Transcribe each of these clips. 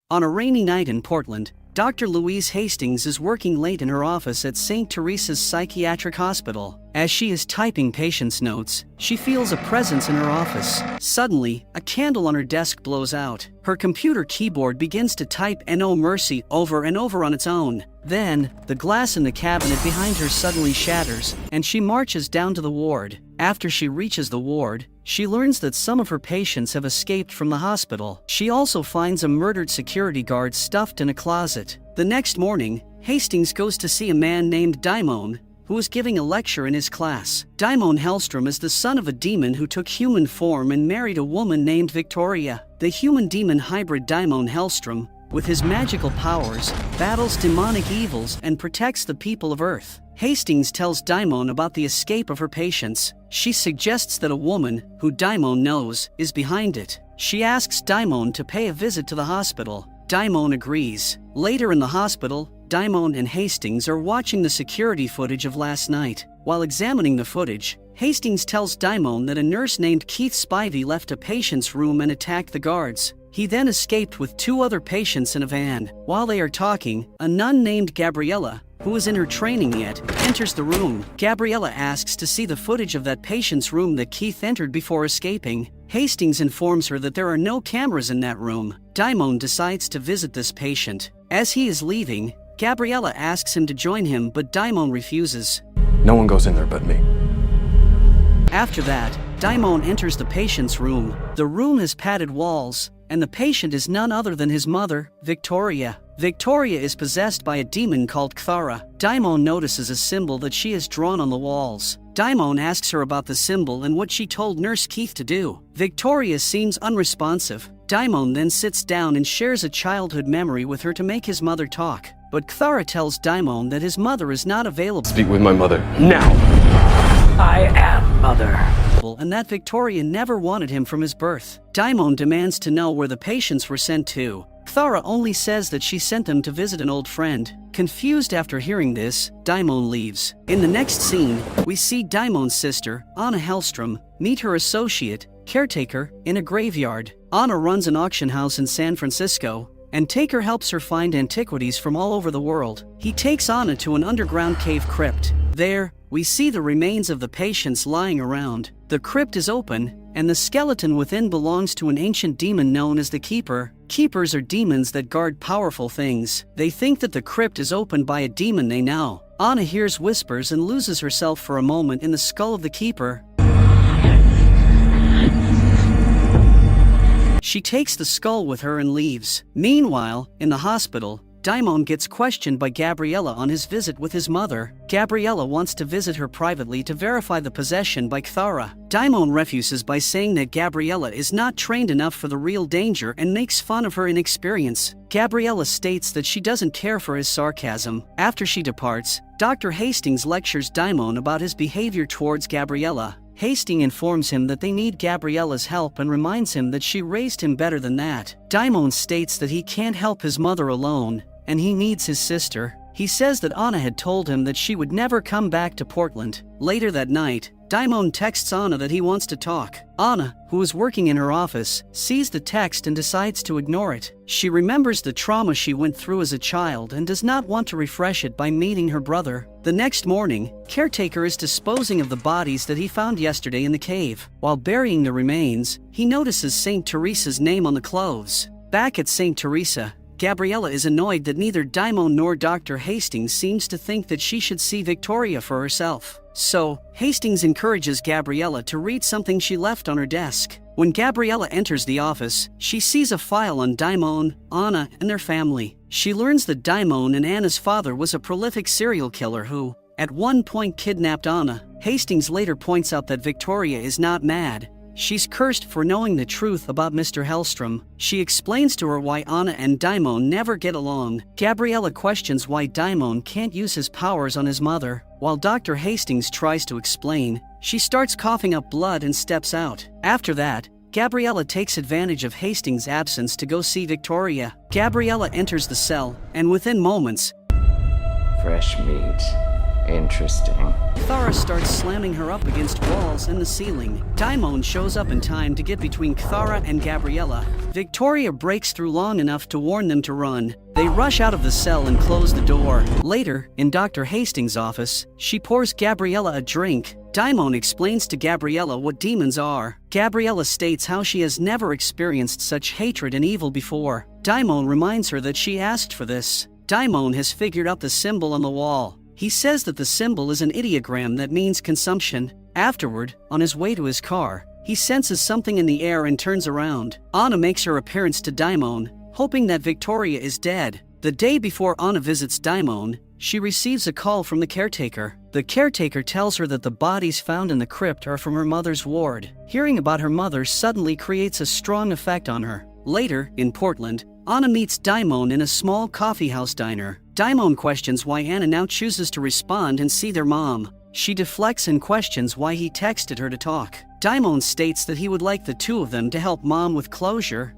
On a rainy night in Portland, Dr. Louise Hastings is working late in her office at St. Teresa's Psychiatric Hospital. As she is typing patients' notes, she feels a presence in her office. Suddenly, a candle on her desk blows out. Her computer keyboard begins to type "No Mercy" over and over on its own. Then, the glass in the cabinet behind her suddenly shatters, and she marches down to the ward. After she reaches the ward, she learns that some of her patients have escaped from the hospital. She also finds a murdered security guard stuffed in a closet. The next morning, Hastings goes to see a man named Daimon, who is giving a lecture in his class. Daimon Hellstrom is the son of a demon who took human form and married a woman named Victoria. The human-demon hybrid Daimon Hellstrom, with his magical powers, battles demonic evils and protects the people of Earth. Hastings tells Daimon about the escape of her patients. She suggests that a woman, who Daimon knows, is behind it. She asks Daimon to pay a visit to the hospital. Daimon agrees. Later in the hospital, Daimon and Hastings are watching the security footage of last night. While examining the footage, Hastings tells Daimon that a nurse named Keith Spivey left a patient's room and attacked the guards. He then escaped with 2 other patients in a van. While they are talking, a nun named Gabriella, who is in her training yet, enters the room. Gabriella asks to see the footage of that patient's room that Keith entered before escaping. Hastings informs her that there are no cameras in that room. Daimon decides to visit this patient. As he is leaving, Gabriella asks him to join him, but Daimon refuses. No one goes in there but me. After that, Daimon enters the patient's room. The room has padded walls, and the patient is none other than his mother, Victoria. Victoria is possessed by a demon called Kthara. Daimon notices a symbol that she has drawn on the walls. Daimon asks her about the symbol and what she told Nurse Keith to do. Victoria seems unresponsive. Daimon then sits down and shares a childhood memory with her to make his mother talk. But Kthara tells Daimon that his mother is not available. Speak with my mother, now! I am Mother. And that Victoria never wanted him from his birth. Daimon demands to know where the patients were sent to. Kthara only says that she sent them to visit an old friend. Confused after hearing this, Daimon leaves. In the next scene, we see Daimon's sister, Anna Hellstrom, meet her associate, Caretaker, in a graveyard. Anna runs an auction house in San Francisco, and Taker helps her find antiquities from all over the world. He takes Anna to an underground cave crypt. There, we see the remains of the patients lying around. The crypt is open, and the skeleton within belongs to an ancient demon known as the Keeper. Keepers are demons that guard powerful things. They think that the crypt is opened by a demon they know. Anna hears whispers and loses herself for a moment in the skull of the Keeper. She takes the skull with her and leaves. Meanwhile, in the hospital, Daimon gets questioned by Gabriella on his visit with his mother. Gabriella wants to visit her privately to verify the possession by Kthara. Daimon refuses by saying that Gabriella is not trained enough for the real danger and makes fun of her inexperience. Gabriella states that she doesn't care for his sarcasm. After she departs, Dr. Hastings lectures Daimon about his behavior towards Gabriella. Hastings informs him that they need Gabriella's help and reminds him that she raised him better than that. Daimon states that he can't help his mother alone, and he needs his sister. He says that Anna had told him that she would never come back to Portland. Later that night, Daimon texts Anna that he wants to talk. Anna, who is working in her office, sees the text and decides to ignore it. She remembers the trauma she went through as a child and does not want to refresh it by meeting her brother. The next morning, Caretaker is disposing of the bodies that he found yesterday in the cave. While burying the remains, he notices St. Teresa's name on the clothes. Back at St. Teresa, Gabriella is annoyed that neither Daimon nor Dr. Hastings seems to think that she should see Victoria for herself. So, Hastings encourages Gabriella to read something she left on her desk. When Gabriella enters the office, she sees a file on Daimon, Anna, and their family. She learns that Daimon and Anna's father was a prolific serial killer who, at one point, kidnapped Anna. Hastings later points out that Victoria is not mad. She's cursed for knowing the truth about Mr. Hellstrom. She explains to her why Anna and Daimon never get along. Gabriella questions why Daimon can't use his powers on his mother. While Dr. Hastings tries to explain, she starts coughing up blood and steps out. After that, Gabriella takes advantage of Hastings' absence to go see Victoria. Gabriella enters the cell, and within moments, Fresh meat. Interesting. Cthara starts slamming her up against walls and the ceiling. Daimon shows up in time to get between Cthara and Gabriella. Victoria breaks through long enough to warn them to run. They rush out of the cell and close the door. Later, in Dr. Hastings' office, she pours Gabriella a drink. Daimon explains to Gabriella what demons are. Gabriella states how she has never experienced such hatred and evil before. Daimon reminds her that she asked for this. Daimon has figured out the symbol on the wall. He says that the symbol is an ideogram that means consumption. Afterward, on his way to his car, he senses something in the air and turns around. Anna makes her appearance to Daimon, hoping that Victoria is dead. The day before Anna visits Daimon, she receives a call from the caretaker. The caretaker tells her that the bodies found in the crypt are from her mother's ward. Hearing about her mother suddenly creates a strong effect on her. Later, in Portland, Anna meets Daimon in a small coffeehouse diner. Daimon questions why Anna now chooses to respond and see their mom. She deflects and questions why he texted her to talk. Daimon states that he would like the two of them to help mom with closure.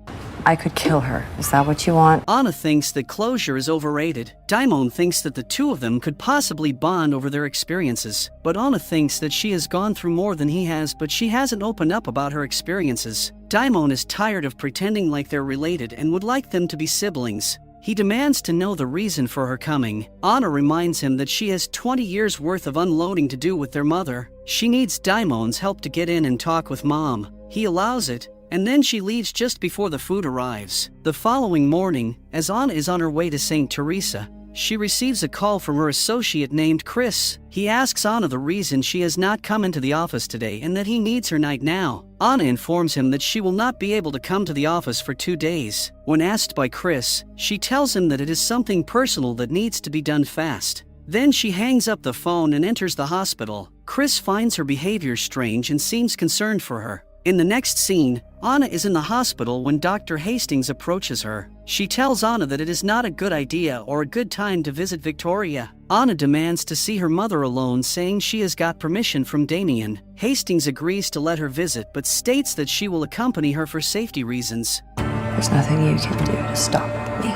I could kill her. Is that what you want? Anna thinks that closure is overrated. Daimon thinks that the two of them could possibly bond over their experiences. But Anna thinks that she has gone through more than he has, but she hasn't opened up about her experiences. Daimon is tired of pretending like they're related and would like them to be siblings. He demands to know the reason for her coming. Anna reminds him that she has 20 years worth of unloading to do with their mother. She needs Daimon's help to get in and talk with mom. He allows it, and then she leaves just before the food arrives. The following morning, as Anna is on her way to St. Teresa, she receives a call from her associate named Chris. He asks Anna the reason she has not come into the office today and that he needs her right now. Anna informs him that she will not be able to come to the office for 2 days. When asked by Chris, she tells him that it is something personal that needs to be done fast. Then she hangs up the phone and enters the hospital. Chris finds her behavior strange and seems concerned for her. In the next scene, Anna is in the hospital when Dr. Hastings approaches her. She tells Anna that it is not a good idea or a good time to visit Victoria. Anna demands to see her mother alone, saying she has got permission from Damien. Hastings agrees to let her visit but states that she will accompany her for safety reasons. There's nothing you can do to stop me.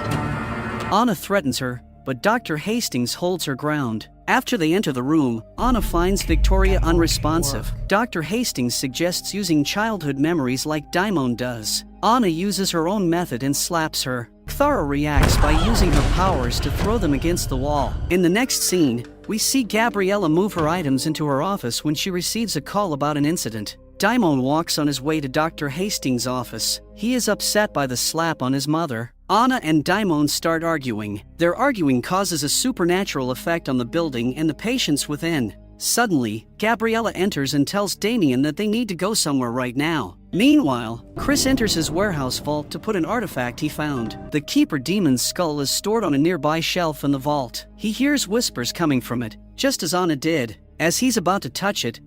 Anna threatens her, but Dr. Hastings holds her ground. After they enter the room, Anna finds Victoria unresponsive. Dr. Hastings suggests using childhood memories like Daimon does. Anna uses her own method and slaps her. Cthara reacts by using her powers to throw them against the wall. In the next scene, we see Gabriella move her items into her office when she receives a call about an incident. Daimon walks on his way to Dr. Hastings' office. He is upset by the slap on his mother. Anna and Daimon start arguing. Their arguing causes a supernatural effect on the building and the patients within. Suddenly, Gabriella enters and tells Damien that they need to go somewhere right now. Meanwhile, Chris enters his warehouse vault to put an artifact he found. The Keeper Demon's skull is stored on a nearby shelf in the vault. He hears whispers coming from it, just as Anna did. As he's about to touch it,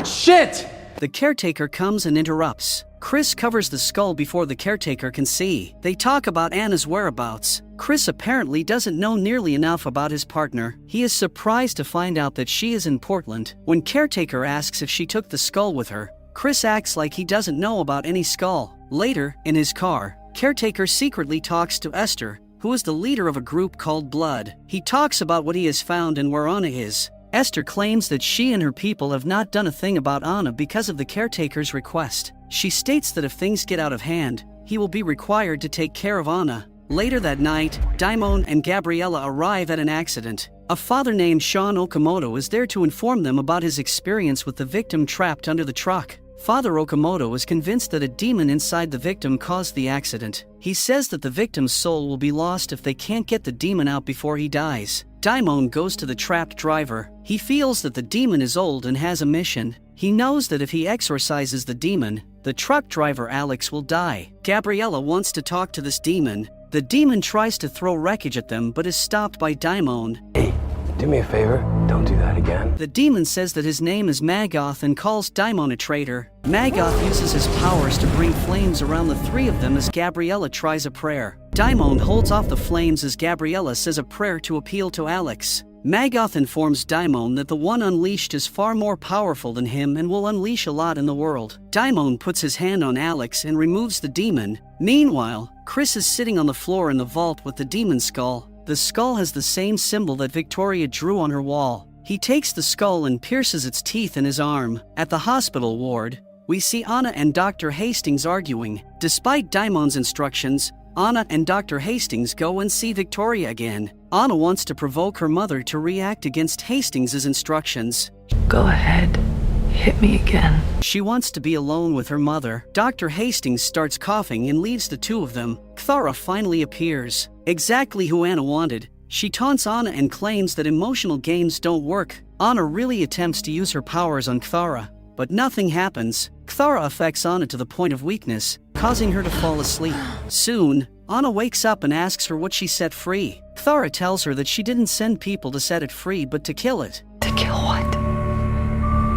Shit! the caretaker comes and interrupts. Chris covers the skull before the caretaker can see. They talk about Anna's whereabouts. Chris apparently doesn't know nearly enough about his partner. He is surprised to find out that she is in Portland. When caretaker asks if she took the skull with her, Chris acts like he doesn't know about any skull. Later, in his car, caretaker secretly talks to Esther, who is the leader of a group called Blood. He talks about what he has found and where Anna is. Esther claims that she and her people have not done a thing about Anna because of the caretaker's request. She states that if things get out of hand, he will be required to take care of Anna. Later that night, Daimon and Gabriella arrive at an accident. A father named Sean Okamoto is there to inform them about his experience with the victim trapped under the truck. Father Okamoto is convinced that a demon inside the victim caused the accident. He says that the victim's soul will be lost if they can't get the demon out before he dies. Daimon goes to the trapped driver. He feels that the demon is old and has a mission. He knows that if he exorcises the demon, the truck driver Alex will die. Gabriella wants to talk to this demon. The demon tries to throw wreckage at them but is stopped by Daimon. Hey, do me a favor. Don't do that again. The demon says that his name is Magoth and calls Daimon a traitor. Magoth uses his powers to bring flames around the three of them as Gabriella tries a prayer. Daimon holds off the flames as Gabriella says a prayer to appeal to Alex. Magoth informs Daimon that the one unleashed is far more powerful than him and will unleash a lot in the world. Daimon puts his hand on Alex and removes the demon. Meanwhile, Chris is sitting on the floor in the vault with the demon skull. The skull has the same symbol that Victoria drew on her wall. He takes the skull and pierces its teeth in his arm. At the hospital ward, we see Anna and Dr. Hastings arguing. Despite Daimon's instructions, Anna and Dr. Hastings go and see Victoria again. Anna wants to provoke her mother to react against Hastings' instructions. Go ahead. Hit me again. She wants to be alone with her mother. Dr. Hastings starts coughing and leaves the two of them. Cthara finally appears. Exactly who Anna wanted. She taunts Anna and claims that emotional games don't work. Anna really attempts to use her powers on Cthara, but nothing happens. Cthara affects Anna to the point of weakness, causing her to fall asleep. Soon, Anna wakes up and asks her what she set free. Cthara tells her that she didn't send people to set it free but to kill it. To kill what?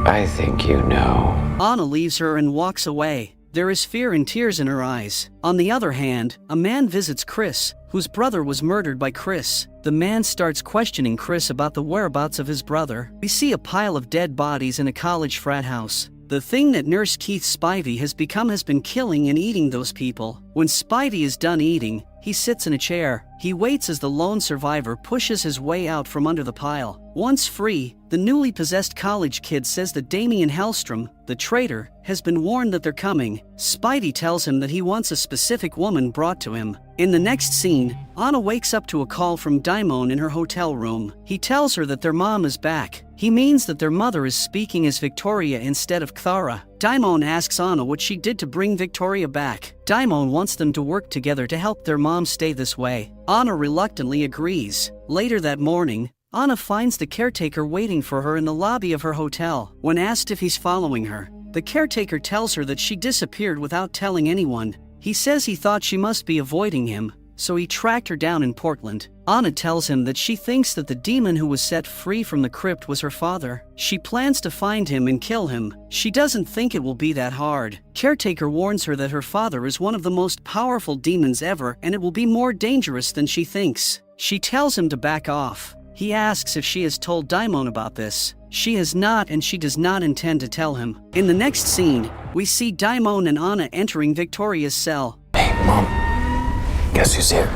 I think you know. Anna leaves her and walks away. There is fear and tears in her eyes. On the other hand, a man visits Chris, whose brother was murdered by Chris. The man starts questioning Chris about the whereabouts of his brother. We see a pile of dead bodies in a college frat house. The thing that Nurse Keith Spivey has been killing and eating those people. When Spivey is done eating, he sits in a chair. He waits as the lone survivor pushes his way out from under the pile. Once free, the newly possessed college kid says that Damien Hellstrom, the traitor, has been warned that they're coming. Spidey tells him that he wants a specific woman brought to him. In the next scene, Anna wakes up to a call from Daimon in her hotel room. He tells her that their mom is back. He means that their mother is speaking as Victoria instead of Cthara. Daimon asks Anna what she did to bring Victoria back. Daimon wants them to work together to help their mom stay this way. Anna reluctantly agrees. Later that morning, Anna finds the caretaker waiting for her in the lobby of her hotel. When asked if he's following her, the caretaker tells her that she disappeared without telling anyone. He says he thought she must be avoiding him, so he tracked her down in Portland. Anna tells him that she thinks that the demon who was set free from the crypt was her father. She plans to find him and kill him. She doesn't think it will be that hard. Caretaker warns her that her father is one of the most powerful demons ever and it will be more dangerous than she thinks. She tells him to back off. He asks if she has told Daimon about this. She has not, and she does not intend to tell him. In the next scene, we see Daimon and Anna entering Victoria's cell. Hey, Mom. Guess who's here?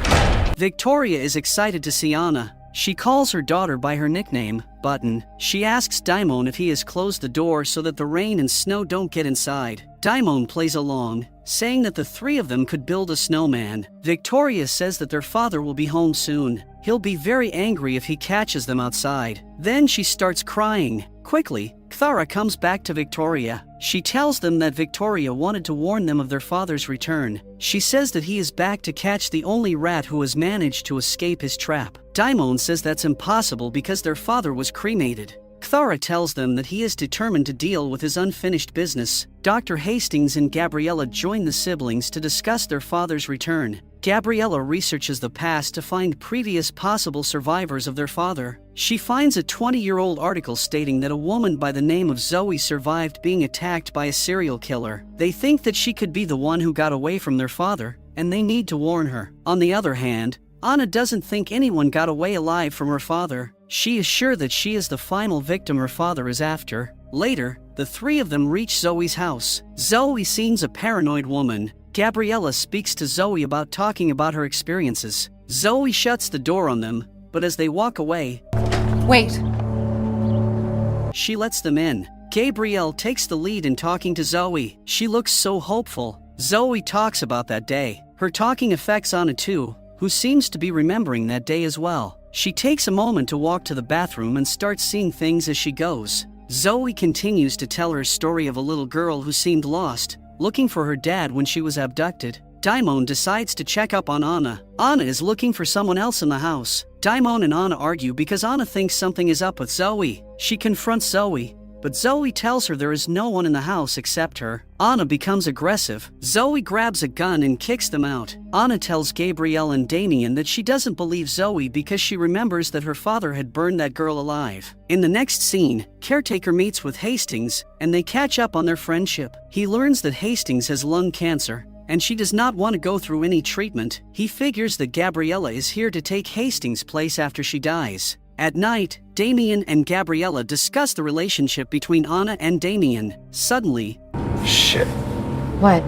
Victoria is excited to see Anna. She calls her daughter by her nickname, Button. She asks Daimon if he has closed the door so that the rain and snow don't get inside. Daimon plays along, saying that the three of them could build a snowman. Victoria says that their father will be home soon. He'll be very angry if he catches them outside. Then she starts crying. Quickly, Cthara comes back to Victoria. She tells them that Victoria wanted to warn them of their father's return. She says that he is back to catch the only rat who has managed to escape his trap. Daimon says that's impossible because their father was cremated. Cthara tells them that he is determined to deal with his unfinished business. Dr. Hastings and Gabriella join the siblings to discuss their father's return. Gabriella researches the past to find previous possible survivors of their father. She finds a 20-year-old article stating that a woman by the name of Zoe survived being attacked by a serial killer. They think that she could be the one who got away from their father, and they need to warn her. On the other hand, Anna doesn't think anyone got away alive from her father. She is sure that she is the final victim her father is after. Later, the three of them reach Zoe's house. Zoe seems a paranoid woman. Gabriella speaks to Zoe about talking about her experiences. Zoe shuts the door on them, but as they walk away, Wait. she lets them in. Gabrielle takes the lead in talking to Zoe. She looks so hopeful. Zoe talks about that day. Her talking affects Anna too, who seems to be remembering that day as well. She takes a moment to walk to the bathroom and starts seeing things as she goes. Zoe continues to tell her story of a little girl who seemed lost, looking for her dad when she was abducted. Daimon decides to check up on Anna. Anna is looking for someone else in the house. Daimon and Anna argue because Anna thinks something is up with Zoe. She confronts Zoe, but Zoe tells her there is no one in the house except her. Anna becomes aggressive. Zoe grabs a gun and kicks them out. Anna tells Gabrielle and Damien that she doesn't believe Zoe because she remembers that her father had burned that girl alive. In the next scene, Caretaker meets with Hastings, and they catch up on their friendship. He learns that Hastings has lung cancer, and she does not want to go through any treatment. He figures that Gabriella is here to take Hastings' place after she dies. At night, Damien and Gabriella discuss the relationship between Anna and Damien. Suddenly, Shit. What?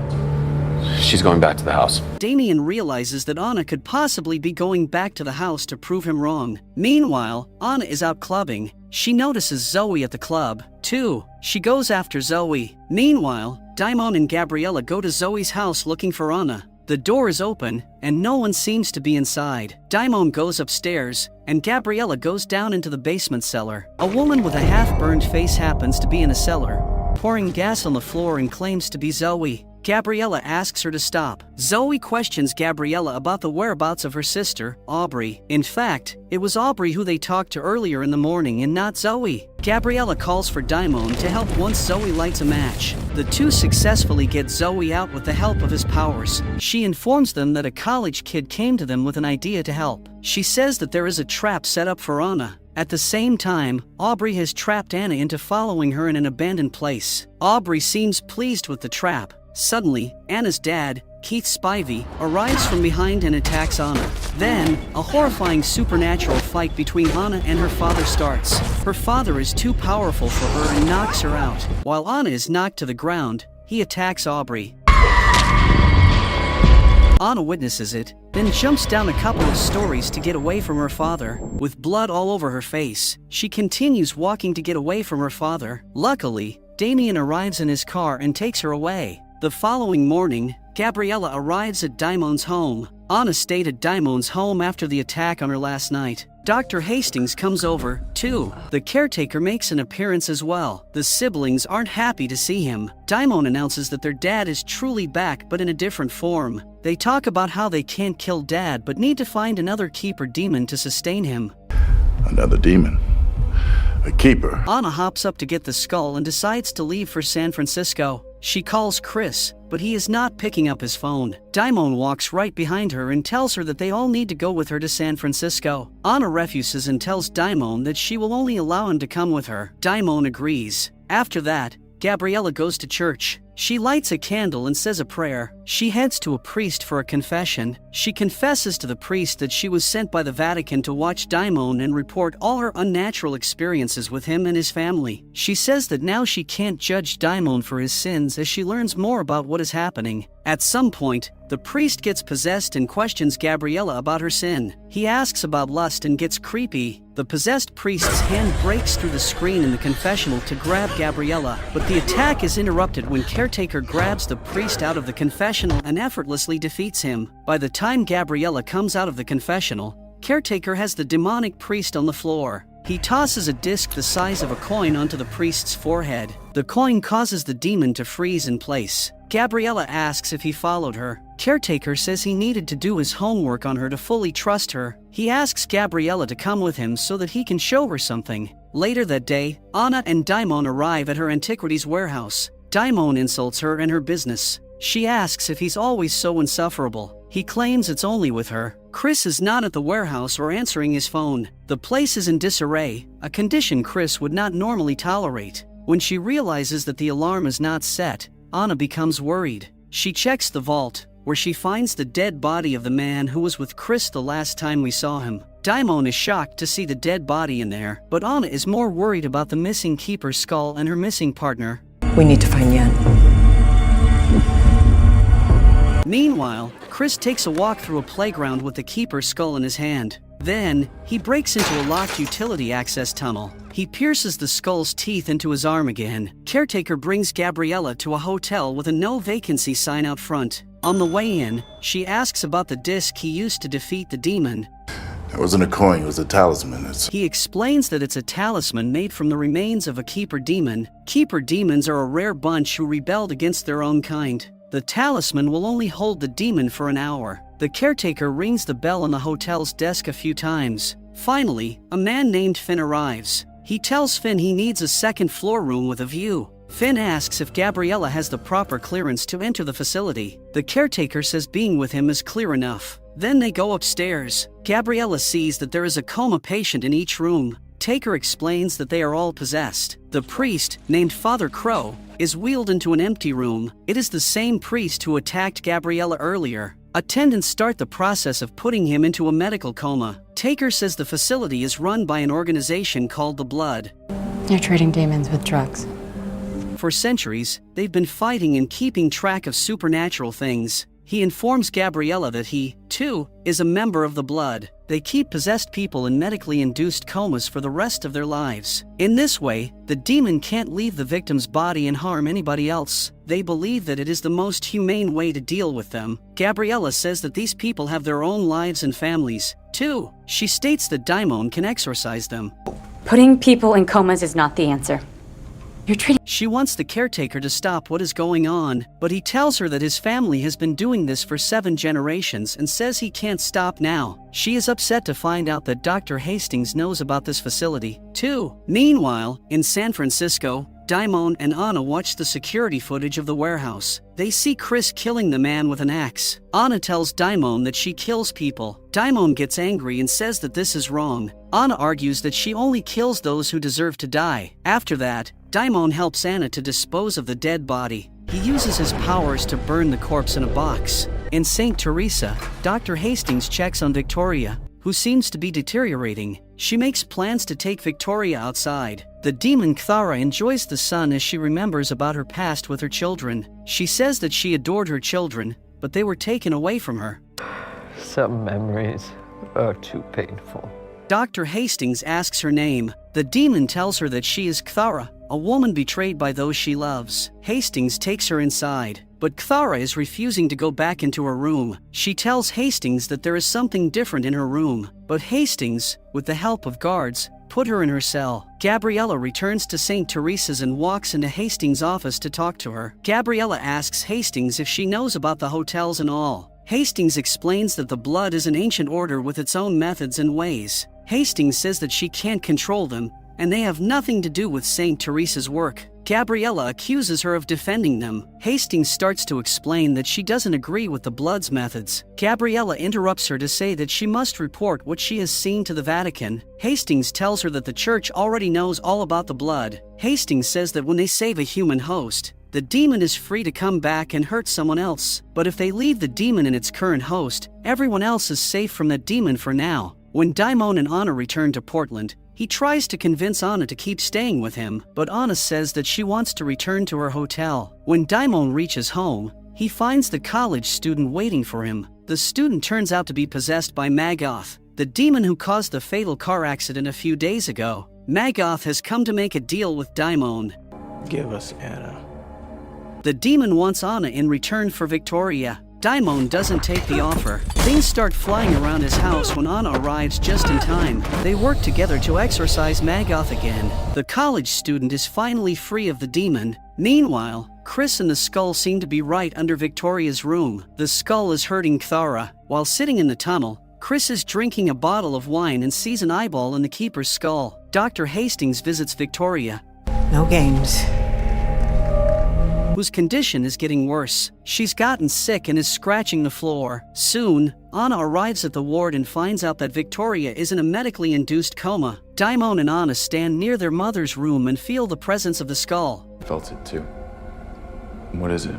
She's going back to the house. Damien realizes that Anna could possibly be going back to the house to prove him wrong. Meanwhile, Anna is out clubbing. She notices Zoe at the club, too. She goes after Zoe. Meanwhile, Daimon and Gabriella go to Zoe's house looking for Anna. The door is open, and no one seems to be inside. Daimon goes upstairs, and Gabriella goes down into the basement cellar. A woman with a half-burned face happens to be in a cellar, pouring gas on the floor and claims to be Zoe. Gabriella asks her to stop. Zoe questions Gabriella about the whereabouts of her sister, Aubrey. In fact, it was Aubrey who they talked to earlier in the morning and not Zoe. Gabriella calls for Daimon to help once Zoe lights a match. The two successfully get Zoe out with the help of his powers. She informs them that a college kid came to them with an idea to help. She says that there is a trap set up for Anna. At the same time, Aubrey has trapped Anna into following her in an abandoned place. Aubrey seems pleased with the trap. Suddenly, Anna's dad, Keith Spivey, arrives from behind and attacks Anna. Then, a horrifying supernatural fight between Anna and her father starts. Her father is too powerful for her and knocks her out. While Anna is knocked to the ground, he attacks Aubrey. Anna witnesses it, then jumps down a couple of stories to get away from her father. With blood all over her face, she continues walking to get away from her father. Luckily, Damien arrives in his car and takes her away. The following morning, Gabriella arrives at Daimon's home. Anna stayed at Daimon's home after the attack on her last night. Dr. Hastings comes over, too. The caretaker makes an appearance as well. The siblings aren't happy to see him. Daimon announces that their dad is truly back but in a different form. They talk about how they can't kill Dad but need to find another keeper demon to sustain him. Another demon? A keeper? Anna hops up to get the skull and decides to leave for San Francisco. She calls Chris, but he is not picking up his phone. Daimon walks right behind her and tells her that they all need to go with her to San Francisco. Anna refuses and tells Daimon that she will only allow him to come with her. Daimon agrees. After that, Gabriella goes to church. She lights a candle and says a prayer. She heads to a priest for a confession. She confesses to the priest that she was sent by the Vatican to watch Daimon and report all her unnatural experiences with him and his family. She says that now she can't judge Daimon for his sins as she learns more about what is happening. At some point, the priest gets possessed and questions Gabriella about her sin. He asks about lust and gets creepy. The possessed priest's hand breaks through the screen in the confessional to grab Gabriella, but the attack is interrupted when Caretaker grabs the priest out of the confessional and effortlessly defeats him. By the time Gabriella comes out of the confessional, Caretaker has the demonic priest on the floor. He tosses a disc the size of a coin onto the priest's forehead. The coin causes the demon to freeze in place. Gabriella asks if he followed her. Caretaker says he needed to do his homework on her to fully trust her. He asks Gabriella to come with him so that he can show her something. Later that day, Anna and Daimon arrive at her antiquities warehouse. Daimon insults her and her business. She asks if he's always so insufferable. He claims it's only with her. Chris is not at the warehouse or answering his phone. The place is in disarray, a condition Chris would not normally tolerate. When she realizes that the alarm is not set, Anna becomes worried. She checks the vault, where she finds the dead body of the man who was with Chris the last time we saw him. Daimon is shocked to see the dead body in there, but Anna is more worried about the missing keeper's skull and her missing partner. We need to find Yan. Meanwhile, Chris takes a walk through a playground with the keeper's skull in his hand. Then, he breaks into a locked utility access tunnel. He pierces the skull's teeth into his arm again. Caretaker brings Gabriella to a hotel with a no vacancy sign out front. On the way in, she asks about the disc he used to defeat the demon. It wasn't a coin, it was a talisman. He explains that it's a talisman made from the remains of a keeper demon. Keeper demons are a rare bunch who rebelled against their own kind. The talisman will only hold the demon for an hour. The caretaker rings the bell on the hotel's desk a few times. Finally, a man named Finn arrives. He tells Finn he needs a second floor room with a view. Finn asks if Gabriella has the proper clearance to enter the facility. The caretaker says being with him is clear enough. Then they go upstairs. Gabriella sees that there is a coma patient in each room. Taker explains that they are all possessed. The priest, named Father Crow, is wheeled into an empty room. It is the same priest who attacked Gabriella earlier. Attendants start the process of putting him into a medical coma. Taker says the facility is run by an organization called The Blood. You're treating demons with drugs. For centuries, they've been fighting and keeping track of supernatural things. He informs Gabriella that he, too, is a member of the Blood. They keep possessed people in medically induced comas for the rest of their lives. In this way, the demon can't leave the victim's body and harm anybody else. They believe that it is the most humane way to deal with them. Gabriella says that these people have their own lives and families, too. She states that Daimon can exorcise them. Putting people in comas is not the answer. You're treating. She wants the caretaker to stop what is going on, but he tells her that his family has been doing this for 7 generations and says he can't stop now. She is upset to find out that Dr. Hastings knows about this facility, too. Meanwhile, in San Francisco, Daimon and Anna watch the security footage of the warehouse. They see Chris killing the man with an axe. Anna tells Daimon that she kills people. Daimon gets angry and says that this is wrong. Anna argues that she only kills those who deserve to die. After that, Daimon helps Anna to dispose of the dead body. He uses his powers to burn the corpse in a box. In St. Teresa, Dr. Hastings checks on Victoria, who seems to be deteriorating. She makes plans to take Victoria outside. The demon Cthara enjoys the sun as she remembers about her past with her children. She says that she adored her children, but they were taken away from her. Some memories are too painful. Dr. Hastings asks her name. The demon tells her that she is Cthara, a woman betrayed by those she loves. Hastings takes her inside, but Cthara is refusing to go back into her room. She tells Hastings that there is something different in her room, but Hastings, with the help of guards, put her in her cell. Gabriella returns to St. Teresa's and walks into Hastings' office to talk to her. Gabriella asks Hastings if she knows about the hotels and all. Hastings explains that the Blood is an ancient order with its own methods and ways. Hastings says that she can't control them, and they have nothing to do with St. Teresa's work. Gabriella accuses her of defending them. Hastings starts to explain that she doesn't agree with the Blood's methods. Gabriella interrupts her to say that she must report what she has seen to the Vatican. Hastings tells her that the church already knows all about the Blood. Hastings says that when they save a human host, the demon is free to come back and hurt someone else. But if they leave the demon in its current host, everyone else is safe from that demon for now. When Daimon and Anna return to Portland, he tries to convince Anna to keep staying with him, but Anna says that she wants to return to her hotel. When Daimon reaches home, he finds the college student waiting for him. The student turns out to be possessed by Maggoth, the demon who caused the fatal car accident a few days ago. Maggoth has come to make a deal with Daimon. Give us Anna. The demon wants Anna in return for Victoria. Daimon doesn't take the offer. Things start flying around his house when Anna arrives just in time. They work together to exorcise Maggoth again. The college student is finally free of the demon. Meanwhile, Chris and the skull seem to be right under Victoria's room. The skull is hurting Cthara. While sitting in the tunnel, Chris is drinking a bottle of wine and sees an eyeball in the keeper's skull. Dr. Hastings visits Victoria, No games. whose condition is getting worse. She's gotten sick and is scratching the floor. Soon, Anna arrives at the ward and finds out that Victoria is in a medically induced coma. Daimon and Anna stand near their mother's room and feel the presence of the skull. Felt it too. What is it?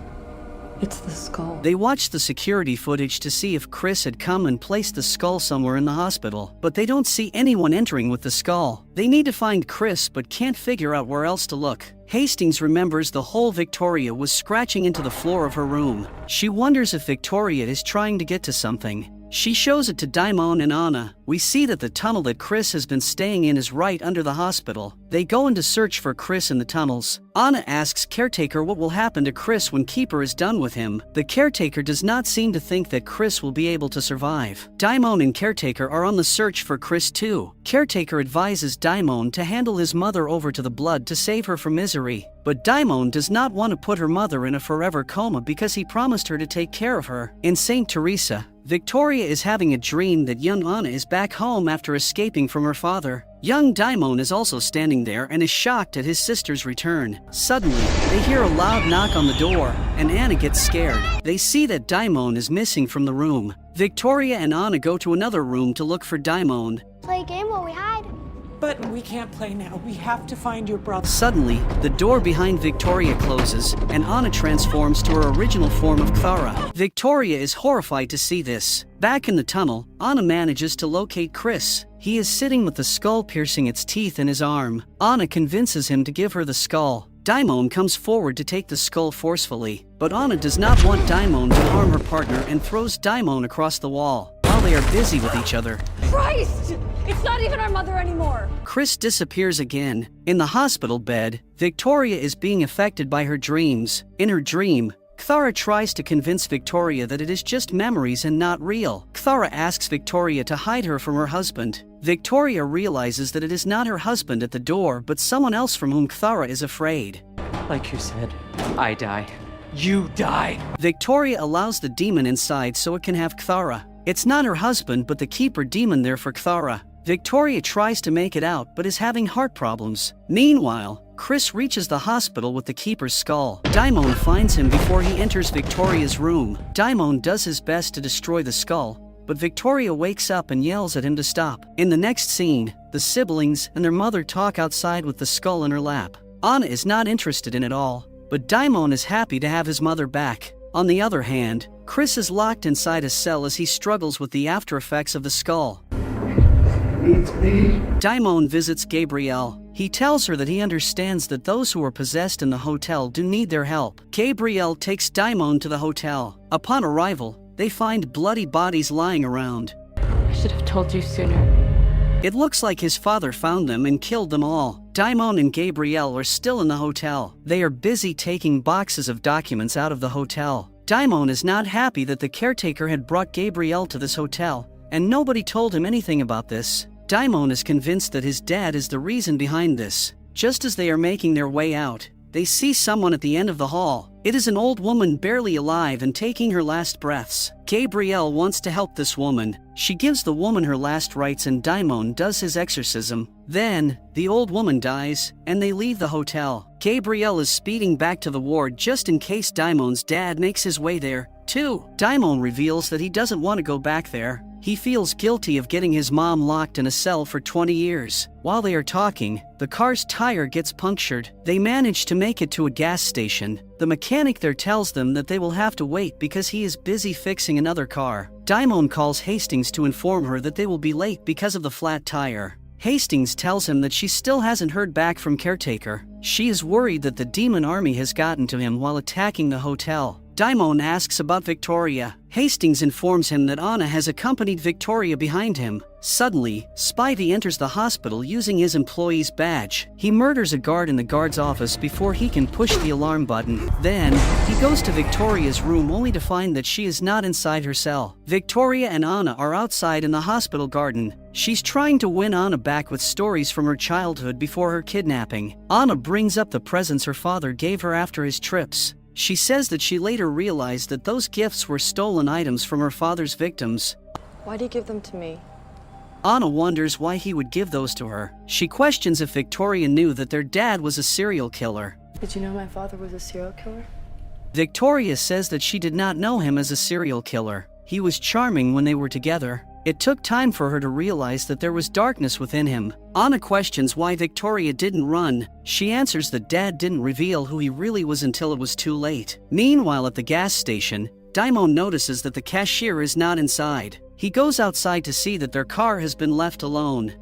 It's the skull. They watch the security footage to see if Chris had come and placed the skull somewhere in the hospital, but they don't see anyone entering with the skull. They need to find Chris but can't figure out where else to look. Hastings remembers the hole Victoria was scratching into the floor of her room. She wonders if Victoria is trying to get to something. She shows it to Daimon and Anna. We see that the tunnel that Chris has been staying in is right under the hospital. They go in to search for Chris in the tunnels. Anna asks Caretaker what will happen to Chris when Keeper is done with him. The Caretaker does not seem to think that Chris will be able to survive. Daimon and Caretaker are on the search for Chris too. Caretaker advises Daimon to handle his mother over to the Blood to save her from misery. But Daimon does not want to put her mother in a forever coma because he promised her to take care of her. In St. Teresa, Victoria is having a dream that young Anna is back home after escaping from her father. Young Daimon is also standing there and is shocked at his sister's return. Suddenly, they hear a loud knock on the door, and Anna gets scared. They see that Daimon is missing from the room. Victoria and Anna go to another room to look for Daimon. Play a game while we hide. But we can't play now. We have to find your brother. Suddenly, the door behind Victoria closes, and Anna transforms to her original form of Cthara. Victoria is horrified to see this. Back in the tunnel, Anna manages to locate Chris. He is sitting with the skull piercing its teeth in his arm. Anna convinces him to give her the skull. Daimon comes forward to take the skull forcefully, but Anna does not want Daimon to harm her partner and throws Daimon across the wall while they are busy with each other. Christ! It's not even our mother anymore! Chris disappears again. In the hospital bed, Victoria is being affected by her dreams. In her dream, Kthara tries to convince Victoria that it is just memories and not real. Kthara asks Victoria to hide her from her husband. Victoria realizes that it is not her husband at the door, but someone else from whom Kthara is afraid. Like you said, I die. You die. Victoria allows the demon inside so it can have Kthara. It's not her husband, but the keeper demon there for Kthara. Victoria tries to make it out, but is having heart problems. Meanwhile, Chris reaches the hospital with the keeper's skull. Daimon finds him before he enters Victoria's room. Daimon does his best to destroy the skull, but Victoria wakes up and yells at him to stop. In the next scene, the siblings and their mother talk outside with the skull in her lap. Anna is not interested in it all, but Daimon is happy to have his mother back. On the other hand, Chris is locked inside a cell as he struggles with the after effects of the skull. Daimon visits Gabrielle. He tells her that he understands that those who are possessed in the hotel do need their help. Gabrielle takes Daimon to the hotel. Upon arrival, they find bloody bodies lying around. I should have told you sooner. It looks like his father found them and killed them all. Daimon and Gabrielle are still in the hotel. They are busy taking boxes of documents out of the hotel. Daimon is not happy that the caretaker had brought Gabrielle to this hotel, and nobody told him anything about this. Daimon is convinced that his dad is the reason behind this. Just as they are making their way out, they see someone at the end of the hall. It is an old woman barely alive and taking her last breaths. Gabrielle wants to help this woman. She gives the woman her last rites and Daimon does his exorcism. Then, the old woman dies, and they leave the hotel. Gabrielle is speeding back to the ward just in case Daimon's dad makes his way there, too. Daimon reveals that he doesn't want to go back there. He feels guilty of getting his mom locked in a cell for 20 years. While they are talking, the car's tire gets punctured. They manage to make it to a gas station. The mechanic there tells them that they will have to wait because he is busy fixing another car. Daimon calls Hastings to inform her that they will be late because of the flat tire. Hastings tells him that she still hasn't heard back from caretaker. She is worried that the demon army has gotten to him while attacking the hotel. Daimon asks about Victoria. Hastings informs him that Anna has accompanied Victoria behind him. Suddenly, Spivey enters the hospital using his employee's badge. He murders a guard in the guard's office before he can push the alarm button. Then, he goes to Victoria's room only to find that she is not inside her cell. Victoria and Anna are outside in the hospital garden. She's trying to win Anna back with stories from her childhood before her kidnapping. Anna brings up the presents her father gave her after his trips. She says that she later realized that those gifts were stolen items from her father's victims. Why do you give them to me? Anna wonders why he would give those to her. She questions if Victoria knew that their dad was a serial killer. Did you know my father was a serial killer? Victoria says that she did not know him as a serial killer. He was charming when they were together. It took time for her to realize that there was darkness within him. Anna questions why Victoria didn't run. She answers that Dad didn't reveal who he really was until it was too late. Meanwhile, at the gas station, Daimon notices that the cashier is not inside. He goes outside to see that their car has been left alone.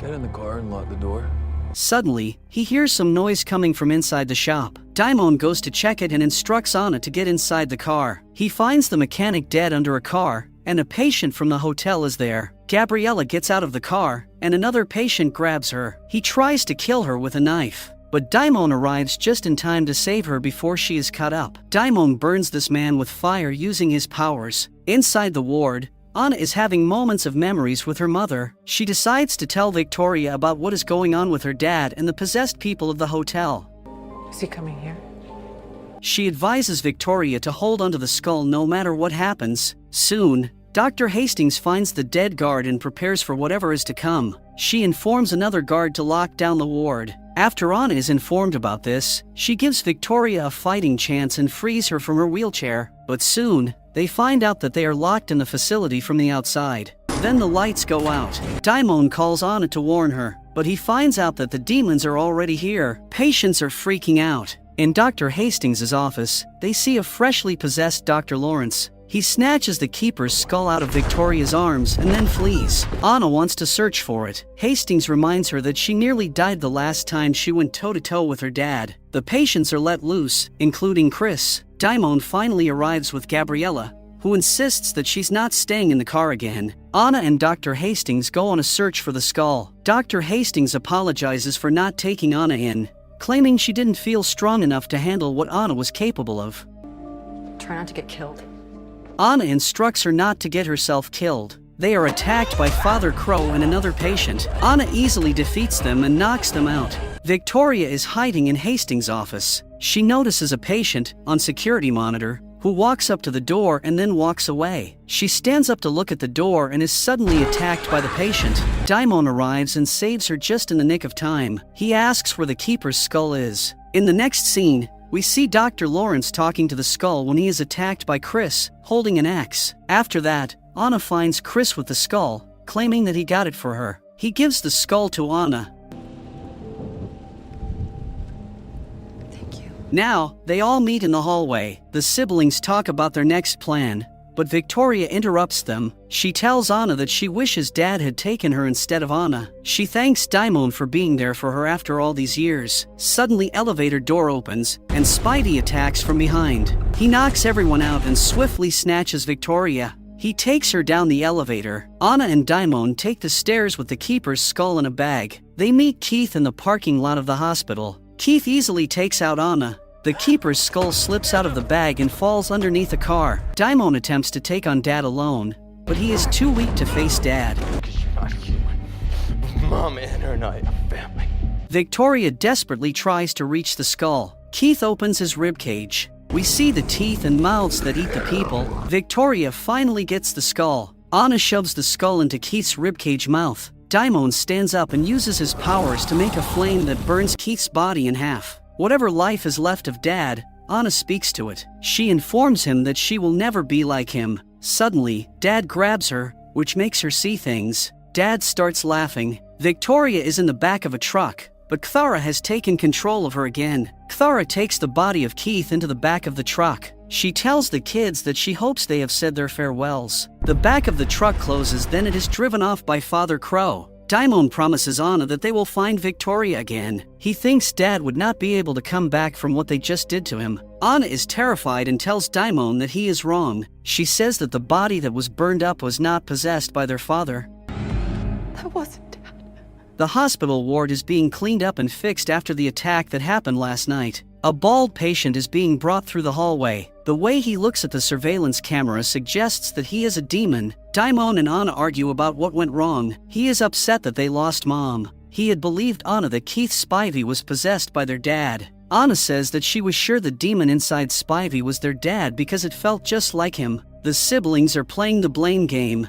Get in the car and lock the door. Suddenly, he hears some noise coming from inside the shop. Daimon goes to check it and instructs Anna to get inside the car. He finds the mechanic dead under a car, and a patient from the hotel is there. Gabriella gets out of the car, and another patient grabs her. He tries to kill her with a knife, but Daimon arrives just in time to save her before she is cut up. Daimon burns this man with fire using his powers. Inside the ward, Anna is having moments of memories with her mother. She decides to tell Victoria about what is going on with her dad and the possessed people of the hotel. Is he coming here? She advises Victoria to hold onto the skull no matter what happens. Soon, Dr. Hastings finds the dead guard and prepares for whatever is to come. She informs another guard to lock down the ward. After Anna is informed about this, she gives Victoria a fighting chance and frees her from her wheelchair. But soon, they find out that they are locked in the facility from the outside. Then the lights go out. Daimon calls Anna to warn her, but he finds out that the demons are already here. Patients are freaking out. In Dr. Hastings' office, they see a freshly possessed Dr. Lawrence. He snatches the keeper's skull out of Victoria's arms and then flees. Anna wants to search for it. Hastings reminds her that she nearly died the last time she went toe-to-toe with her dad. The patients are let loose, including Chris. Daimon finally arrives with Gabriella, who insists that she's not staying in the car again. Anna and Dr. Hastings go on a search for the skull. Dr. Hastings apologizes for not taking Anna in, claiming she didn't feel strong enough to handle what Anna was capable of. Try not to get killed. Anna instructs her not to get herself killed. They are attacked by Father Crow and another patient. Anna easily defeats them and knocks them out. Victoria is hiding in Hastings' office. She notices a patient on security monitor who walks up to the door and then walks away. She stands up to look at the door and is suddenly attacked by the patient. Daimon arrives and saves her just in the nick of time. He asks where the keeper's skull is. In the next scene, we see Dr. Lawrence talking to the skull when he is attacked by Chris, holding an axe. After that, Anna finds Chris with the skull, claiming that he got it for her. He gives the skull to Anna. Thank you. Now, they all meet in the hallway. The siblings talk about their next plan, but Victoria interrupts them. She tells Anna that she wishes Dad had taken her instead of Anna. She thanks Daimon for being there for her after all these years. Suddenly, elevator door opens, and Spidey attacks from behind. He knocks everyone out and swiftly snatches Victoria. He takes her down the elevator. Anna and Daimon take the stairs with the keeper's skull in a bag. They meet Keith in the parking lot of the hospital. Keith easily takes out Anna. The keeper's skull slips out of the bag and falls underneath a car. Daimon attempts to take on Dad alone, but he is too weak to face Dad. Because you're not human. Mom and her and I are family. Victoria desperately tries to reach the skull. Keith opens his ribcage. We see the teeth and mouths that eat the people. Victoria finally gets the skull. Anna shoves the skull into Keith's ribcage mouth. Daimon stands up and uses his powers to make a flame that burns Keith's body in half. Whatever life is left of Dad, Anna speaks to it. She informs him that she will never be like him. Suddenly, Dad grabs her, which makes her see things. Dad starts laughing. Victoria is in the back of a truck, but Cthara has taken control of her again. Cthara takes the body of Keith into the back of the truck. She tells the kids that she hopes they have said their farewells. The back of the truck closes, then it is driven off by Father Crow. Daimon promises Anna that they will find Victoria again. He thinks Dad would not be able to come back from what they just did to him. Anna is terrified and tells Daimon that he is wrong. She says that the body that was burned up was not possessed by their father. That wasn't Dad. The hospital ward is being cleaned up and fixed after the attack that happened last night. A bald patient is being brought through the hallway. The way he looks at the surveillance camera suggests that he is a demon. Daimon and Anna argue about what went wrong. He is upset that they lost Mom. He had believed Anna that Keith Spivey was possessed by their dad. Anna says that she was sure the demon inside Spivey was their dad because it felt just like him. The siblings are playing the blame game.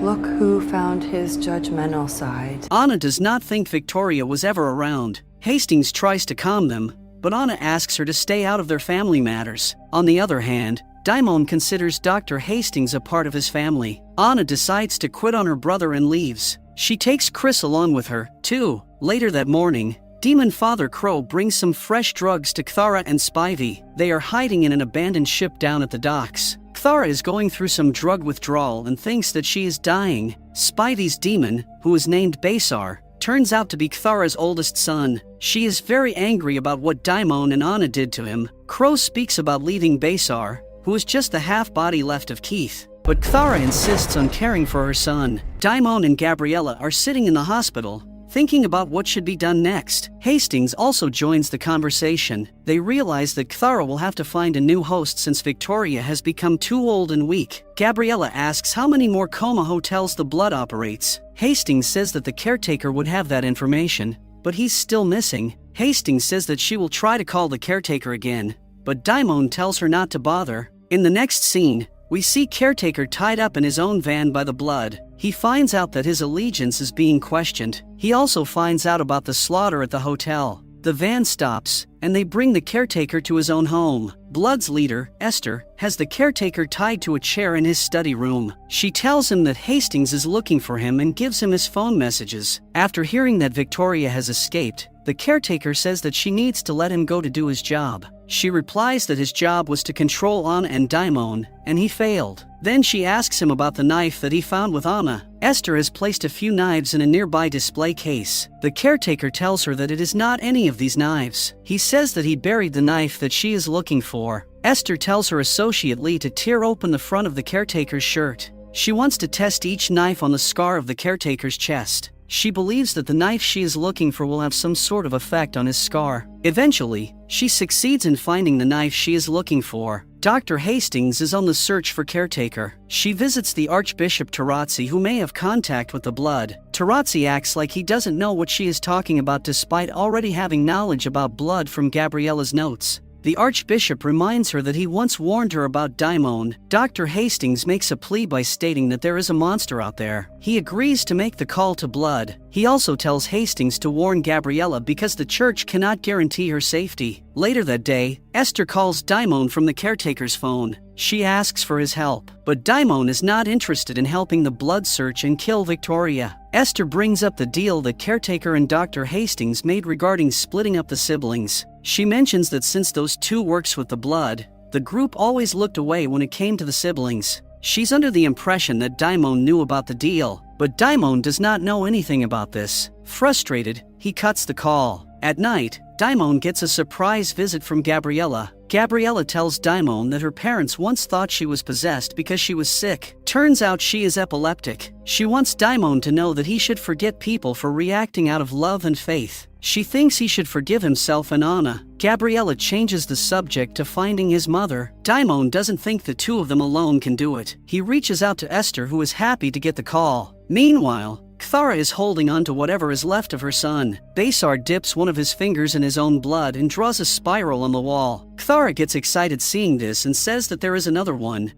Look who found his judgmental side. Anna does not think Victoria was ever around. Hastings tries to calm them, but Anna asks her to stay out of their family matters. On the other hand, Daimon considers Dr. Hastings a part of his family. Anna decides to quit on her brother and leaves. She takes Chris along with her, too. Later that morning, Demon Father Crow brings some fresh drugs to Cthara and Spivey. They are hiding in an abandoned ship down at the docks. Cthara is going through some drug withdrawal and thinks that she is dying. Spivey's demon, who is named Basar, turns out to be Cthara's oldest son. She is very angry about what Daimon and Anna did to him. Crow speaks about leaving Basar, who is just the half-body left of Keith. But Cthara insists on caring for her son. Daimon and Gabriella are sitting in the hospital, thinking about what should be done next. Hastings also joins the conversation. They realize that Cthara will have to find a new host since Victoria has become too old and weak. Gabriella asks how many more coma hotels the blood operates. Hastings says that the caretaker would have that information, but he's still missing. Hastings says that she will try to call the caretaker again, but Daimon tells her not to bother. In the next scene, we see Caretaker tied up in his own van by the blood. He finds out that his allegiance is being questioned. He also finds out about the slaughter at the hotel. The van stops, and they bring the caretaker to his own home. Blood's leader, Esther, has the caretaker tied to a chair in his study room. She tells him that Hastings is looking for him and gives him his phone messages. After hearing that Victoria has escaped, the caretaker says that she needs to let him go to do his job. She replies that his job was to control Anna and Daimon, and he failed. Then she asks him about the knife that he found with Anna. Esther has placed a few knives in a nearby display case. The caretaker tells her that it is not any of these knives. He says that he buried the knife that she is looking for. Esther tells her associate Lee to tear open the front of the caretaker's shirt. She wants to test each knife on the scar of the caretaker's chest. She believes that the knife she is looking for will have some sort of effect on his scar. Eventually, she succeeds in finding the knife she is looking for. Dr. Hastings is on the search for caretaker. She visits the Archbishop Tarazzi, who may have contact with the blood. Tarazzi acts like he doesn't know what she is talking about despite already having knowledge about blood from Gabriella's notes. The Archbishop reminds her that he once warned her about Daimon. Dr. Hastings makes a plea by stating that there is a monster out there. He agrees to make the call to blood. He also tells Hastings to warn Gabriella because the church cannot guarantee her safety. Later that day, Esther calls Daimon from the caretaker's phone. She asks for his help, but Daimon is not interested in helping the blood search and kill Victoria. Esther brings up the deal that caretaker and Dr. Hastings made regarding splitting up the siblings. She mentions that since those two works with the blood, the group always looked away when it came to the siblings. She's under the impression that Daimon knew about the deal, but Daimon does not know anything about this. Frustrated, he cuts the call. At night, Daimon gets a surprise visit from Gabriella. Gabriella tells Daimon that her parents once thought she was possessed because she was sick. Turns out she is epileptic. She wants Daimon to know that he should forget people for reacting out of love and faith. She thinks he should forgive himself and Anna. Gabriella changes the subject to finding his mother. Daimon doesn't think the two of them alone can do it. He reaches out to Esther, who is happy to get the call. Meanwhile, Kthara is holding on to whatever is left of her son. Basar dips one of his fingers in his own blood and draws a spiral on the wall. Kthara gets excited seeing this and says that there is another one.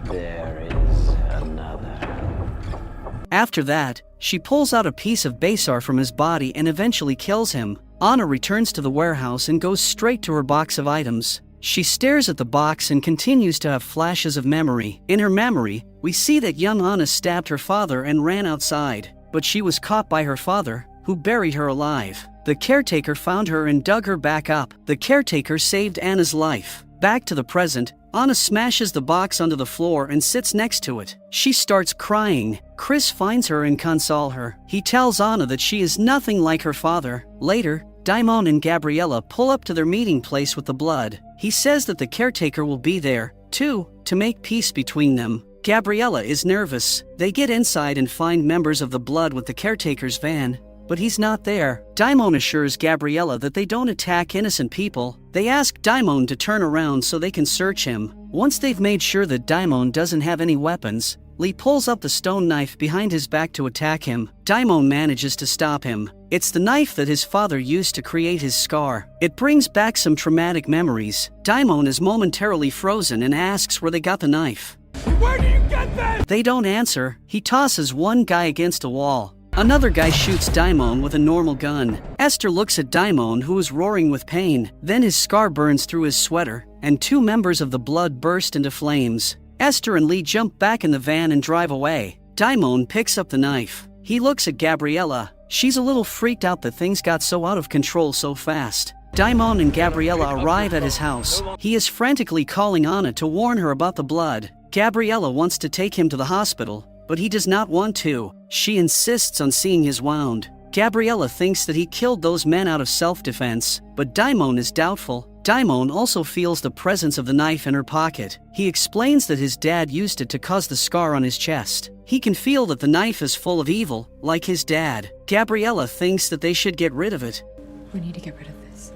There is another. After that, she pulls out a piece of Basar from his body and eventually kills him. Anna returns to the warehouse and goes straight to her box of items. She stares at the box and continues to have flashes of memory. In her memory, we see that young Anna stabbed her father and ran outside, but she was caught by her father, who buried her alive. The caretaker found her and dug her back up. The caretaker saved Anna's life. Back to the present, Anna smashes the box onto the floor and sits next to it. She starts crying. Chris finds her and consoles her. He tells Anna that she is nothing like her father. Later, Daimon and Gabriella pull up to their meeting place with the blood. He says that the caretaker will be there, too, to make peace between them. Gabriella is nervous. They get inside and find members of the blood with the caretaker's van, but he's not there. Daimon assures Gabriella that they don't attack innocent people. They ask Daimon to turn around so they can search him. Once they've made sure that Daimon doesn't have any weapons, Lee pulls up the stone knife behind his back to attack him. Daimon manages to stop him. It's the knife that his father used to create his scar. It brings back some traumatic memories. Daimon is momentarily frozen and asks where they got the knife. Where do you get this? They don't answer. He tosses one guy against a wall. Another guy shoots Daimon with a normal gun. Esther looks at Daimon, who is roaring with pain. Then his scar burns through his sweater, and two members of the blood burst into flames. Esther and Lee jump back in the van and drive away. Daimon picks up the knife. He looks at Gabriella. She's a little freaked out that things got so out of control so fast. Daimon and Gabriella arrive at his house. He is frantically calling Anna to warn her about the blood. Gabriella wants to take him to the hospital, but he does not want to. She insists on seeing his wound. Gabriella thinks that he killed those men out of self-defense, but Daimon is doubtful. Daimon also feels the presence of the knife in her pocket. He explains that his dad used it to cause the scar on his chest. He can feel that the knife is full of evil, like his dad. Gabriella thinks that they should get rid of it. We need to get rid of this.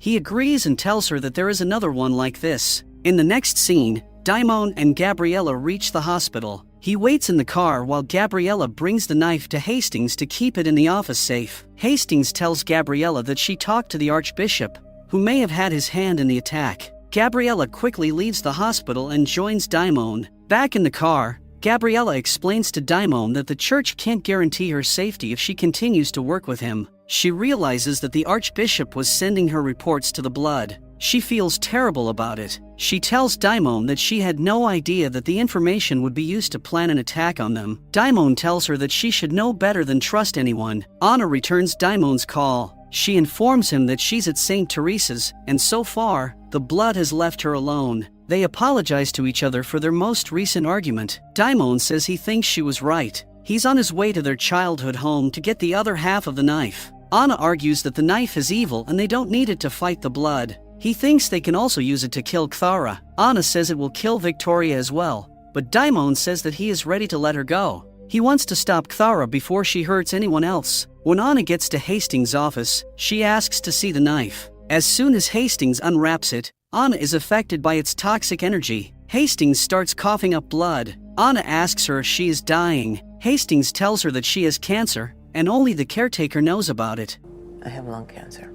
He agrees and tells her that there is another one like this. In the next scene, Daimon and Gabriella reach the hospital. He waits in the car while Gabriella brings the knife to Hastings to keep it in the office safe. Hastings tells Gabriella that she talked to the Archbishop, who may have had his hand in the attack. Gabriella quickly leaves the hospital and joins Daimon. Back in the car, Gabriella explains to Daimon that the church can't guarantee her safety if she continues to work with him. She realizes that the Archbishop was sending her reports to the blood. She feels terrible about it. She tells Daimon that she had no idea that the information would be used to plan an attack on them. Daimon tells her that she should know better than trust anyone. Anna returns Daimon's call. She informs him that she's at St. Teresa's, and so far, the blood has left her alone. They apologize to each other for their most recent argument. Daimon says he thinks she was right. He's on his way to their childhood home to get the other half of the knife. Anna argues that the knife is evil and they don't need it to fight the blood. He thinks they can also use it to kill Cthara. Anna says it will kill Victoria as well, but Daimon says that he is ready to let her go. He wants to stop Cthara before she hurts anyone else. When Anna gets to Hastings' office, she asks to see the knife. As soon as Hastings unwraps it, Anna is affected by its toxic energy. Hastings starts coughing up blood. Anna asks her if she is dying. Hastings tells her that she has cancer, and only the caretaker knows about it. I have lung cancer.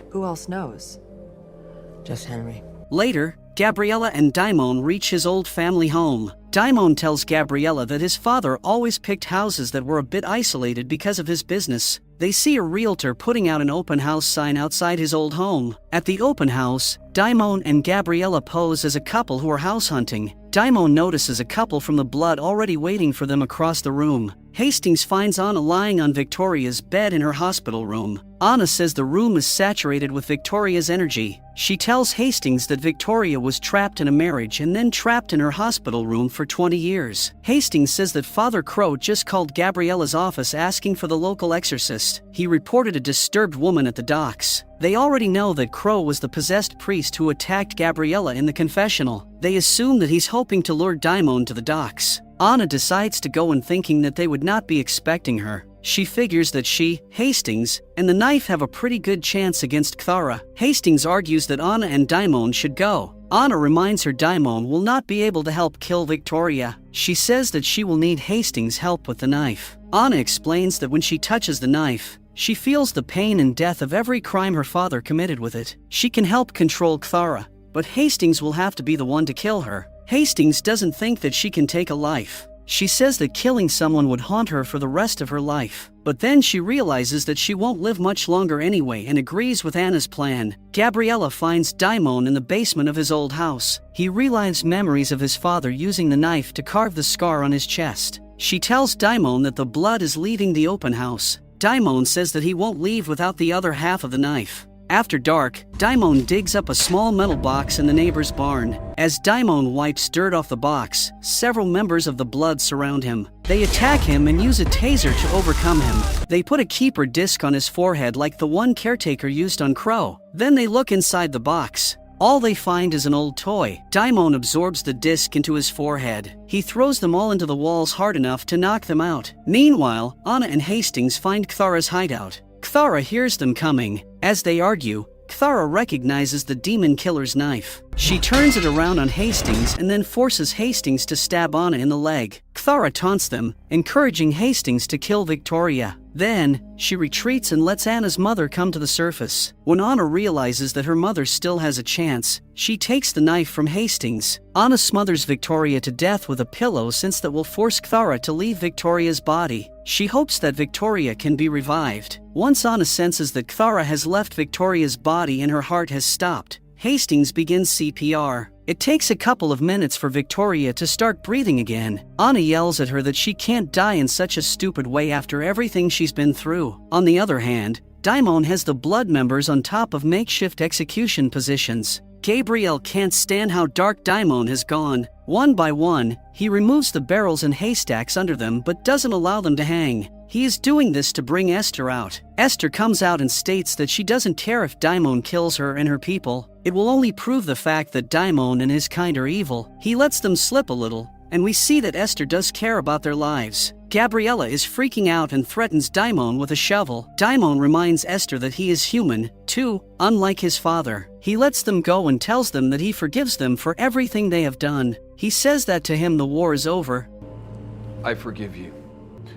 Who else knows? Just Henry. Later, Gabriella and Daimon reach his old family home. Daimon tells Gabriella that his father always picked houses that were a bit isolated because of his business. They see a realtor putting out an open house sign outside his old home. At the open house, Daimon and Gabriella pose as a couple who are house hunting. Daimon notices a couple from the blood already waiting for them across the room. Hastings finds Anna lying on Victoria's bed in her hospital room. Anna says the room is saturated with Victoria's energy. She tells Hastings that Victoria was trapped in a marriage and then trapped in her hospital room for 20 years. Hastings says that Father Crow just called Gabriella's office asking for the local exorcist. He reported a disturbed woman at the docks. They already know that Crow was the possessed priest who attacked Gabriella in the confessional. They assume that he's hoping to lure Daimon to the docks. Anna decides to go in thinking that they would not be expecting her. She figures that she, Hastings, and the knife have a pretty good chance against Cthara. Hastings argues that Anna and Daimon should go. Anna reminds her Daimon will not be able to help kill Victoria. She says that she will need Hastings' help with the knife. Anna explains that when she touches the knife, she feels the pain and death of every crime her father committed with it. She can help control Cthara, but Hastings will have to be the one to kill her. Hastings doesn't think that she can take a life. She says that killing someone would haunt her for the rest of her life. But then she realizes that she won't live much longer anyway and agrees with Anna's plan. Gabriella finds Daimon in the basement of his old house. He relives memories of his father using the knife to carve the scar on his chest. She tells Daimon that the blood is leaving the open house. Daimon says that he won't leave without the other half of the knife. After dark, Daimon digs up a small metal box in the neighbor's barn. As Daimon wipes dirt off the box, several members of the blood surround him. They attack him and use a taser to overcome him. They put a keeper disc on his forehead like the one caretaker used on Crow. Then they look inside the box. All they find is an old toy. Daimon absorbs the disc into his forehead. He throws them all into the walls hard enough to knock them out. Meanwhile, Anna and Hastings find Cthara's hideout. Cthara hears them coming. As they argue, Cthara recognizes the demon killer's knife. She turns it around on Hastings and then forces Hastings to stab Anna in the leg. Cthara taunts them, encouraging Hastings to kill Victoria. Then, she retreats and lets Anna's mother come to the surface. When Anna realizes that her mother still has a chance, she takes the knife from Hastings. Anna smothers Victoria to death with a pillow since that will force Cthara to leave Victoria's body. She hopes that Victoria can be revived. Once Anna senses that Cthara has left Victoria's body and her heart has stopped, Hastings begins CPR. It takes a couple of minutes for Victoria to start breathing again. Anna yells at her that she can't die in such a stupid way after everything she's been through. On the other hand, Daimon has the blood members on top of makeshift execution positions. Gabriel can't stand how dark Daimon has gone. One by one, he removes the barrels and haystacks under them but doesn't allow them to hang. He is doing this to bring Esther out. Esther comes out and states that she doesn't care if Daimon kills her and her people. It will only prove the fact that Daimon and his kind are evil. He lets them slip a little, and we see that Esther does care about their lives. Gabriella is freaking out and threatens Daimon with a shovel. Daimon reminds Esther that he is human, too, unlike his father. He lets them go and tells them that he forgives them for everything they have done. He says that to him the war is over. I forgive you.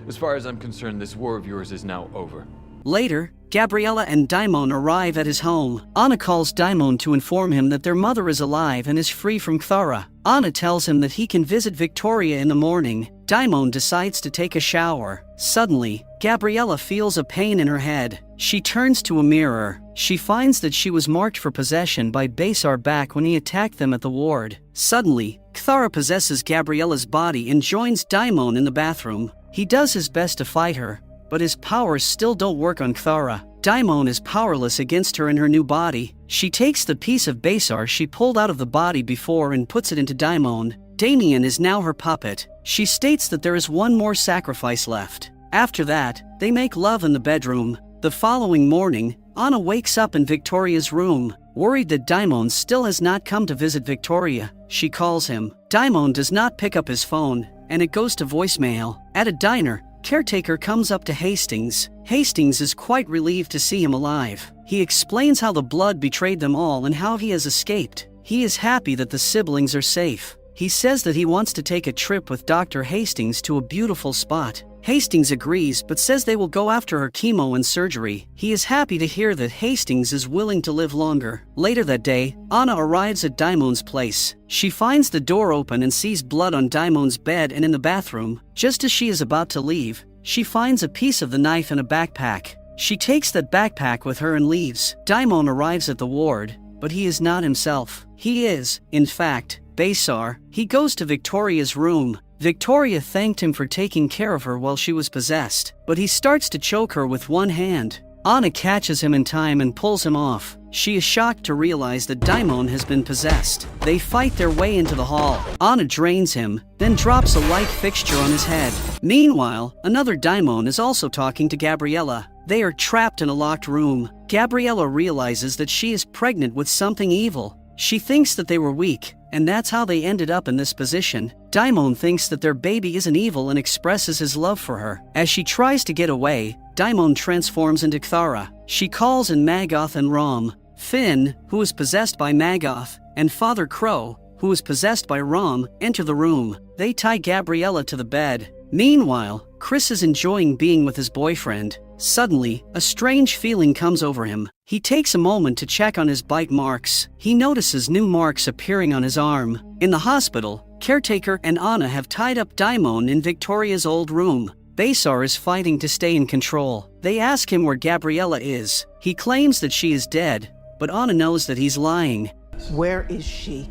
As far as I'm concerned, this war of yours is now over. Later, Gabriella and Daimon arrive at his home. Anna calls Daimon to inform him that their mother is alive and is free from Cthara. Anna tells him that he can visit Victoria in the morning. Daimon decides to take a shower. Suddenly, Gabriella feels a pain in her head. She turns to a mirror. She finds that she was marked for possession by Basar back when he attacked them at the ward. Suddenly, Cthara possesses Gabriella's body and joins Daimon in the bathroom. He does his best to fight her, but his powers still don't work on Cthara. Daimon is powerless against her in her new body. She takes the piece of Besar she pulled out of the body before and puts it into Daimon. Damien is now her puppet. She states that there is one more sacrifice left. After that, they make love in the bedroom. The following morning, Anna wakes up in Victoria's room. Worried that Daimon still has not come to visit Victoria, she calls him. Daimon does not pick up his phone, and it goes to voicemail. At a diner, Caretaker comes up to Hastings. Hastings is quite relieved to see him alive. He explains how the blood betrayed them all and how he has escaped. He is happy that the siblings are safe. He says that he wants to take a trip with Dr. Hastings to a beautiful spot. Hastings agrees but says they will go after her chemo and surgery. He is happy to hear that Hastings is willing to live longer. Later that day, Anna arrives at Daimon's place. She finds the door open and sees blood on Daimon's bed and in the bathroom. Just as she is about to leave, she finds a piece of the knife in a backpack. She takes that backpack with her and leaves. Daimon arrives at the ward, but he is not himself. He is, in fact, Besar. He goes to Victoria's room. Victoria thanked him for taking care of her while she was possessed, but he starts to choke her with one hand. Anna catches him in time and pulls him off. She is shocked to realize that Daimon has been possessed. They fight their way into the hall. Anna drains him, then drops a light fixture on his head. Meanwhile, another Daimon is also talking to Gabriella. They are trapped in a locked room. Gabriella realizes that she is pregnant with something evil. She thinks that they were weak, and that's how they ended up in this position. Daimon thinks that their baby isn't evil and expresses his love for her. As she tries to get away, Daimon transforms into Kthara. She calls in Magoth and Rom. Finn, who is possessed by Magoth, and Father Crow, who is possessed by Rom, enter the room. They tie Gabriella to the bed. Meanwhile, Chris is enjoying being with his boyfriend. Suddenly, a strange feeling comes over him. He takes a moment to check on his bite marks. He notices new marks appearing on his arm. In the hospital, Caretaker and Anna have tied up Daimon in Victoria's old room. Besar is fighting to stay in control. They ask him where Gabriella is. He claims that she is dead, but Anna knows that he's lying. Where is she?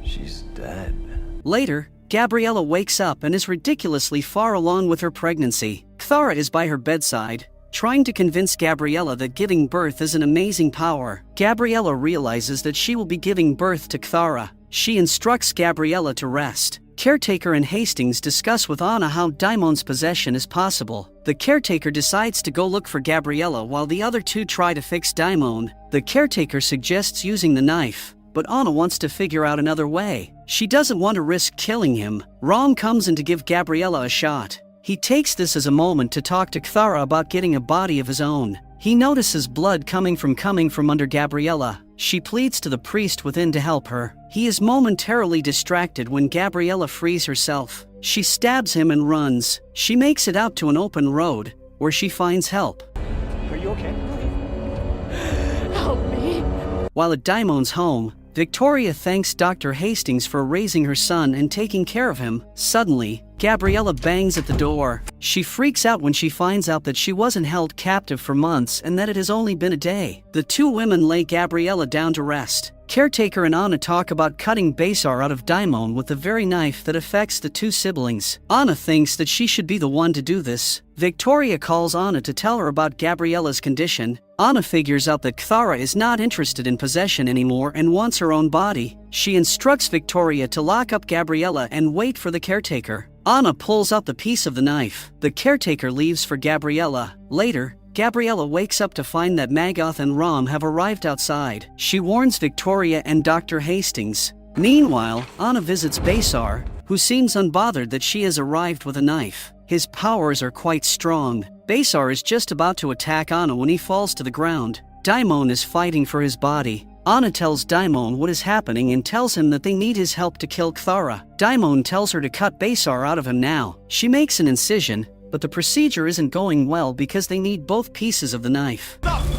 She's dead. Later, Gabriella wakes up and is ridiculously far along with her pregnancy. Kthara is by her bedside, trying to convince Gabriella that giving birth is an amazing power. Gabriella realizes that she will be giving birth to Kthara. She instructs Gabriella to rest. Caretaker and Hastings discuss with Anna how Daimon's possession is possible. The Caretaker decides to go look for Gabriella while the other two try to fix Daimon. The Caretaker suggests using the knife, but Anna wants to figure out another way. She doesn't want to risk killing him. Rom comes in to give Gabriella a shot. He takes this as a moment to talk to Kthara about getting a body of his own. He notices blood coming from under Gabriella. She pleads to the priest within to help her. He is momentarily distracted when Gabriella frees herself. She stabs him and runs. She makes it out to an open road, where she finds help. Are you okay? Help me. While at Daimon's home, Victoria thanks Dr. Hastings for raising her son and taking care of him. Suddenly, Gabriella bangs at the door. She freaks out when she finds out that she wasn't held captive for months and that it has only been a day. The two women lay Gabriella down to rest. Caretaker and Anna talk about cutting Besar out of Daimon with the very knife that affects the two siblings. Anna thinks that she should be the one to do this. Victoria calls Anna to tell her about Gabriella's condition. Anna figures out that Kthara is not interested in possession anymore and wants her own body. She instructs Victoria to lock up Gabriella and wait for the Caretaker. Anna pulls out the piece of the knife. The Caretaker leaves for Gabriella. Later, Gabriella wakes up to find that Magoth and Rom have arrived outside. She warns Victoria and Dr. Hastings. Meanwhile, Anna visits Besar, who seems unbothered that she has arrived with a knife. His powers are quite strong. Besar is just about to attack Anna when he falls to the ground. Daimon is fighting for his body. Anna tells Daimon what is happening and tells him that they need his help to kill Kthara. Daimon tells her to cut Besar out of him now. She makes an incision, but the procedure isn't going well because they need both pieces of the knife. Stop!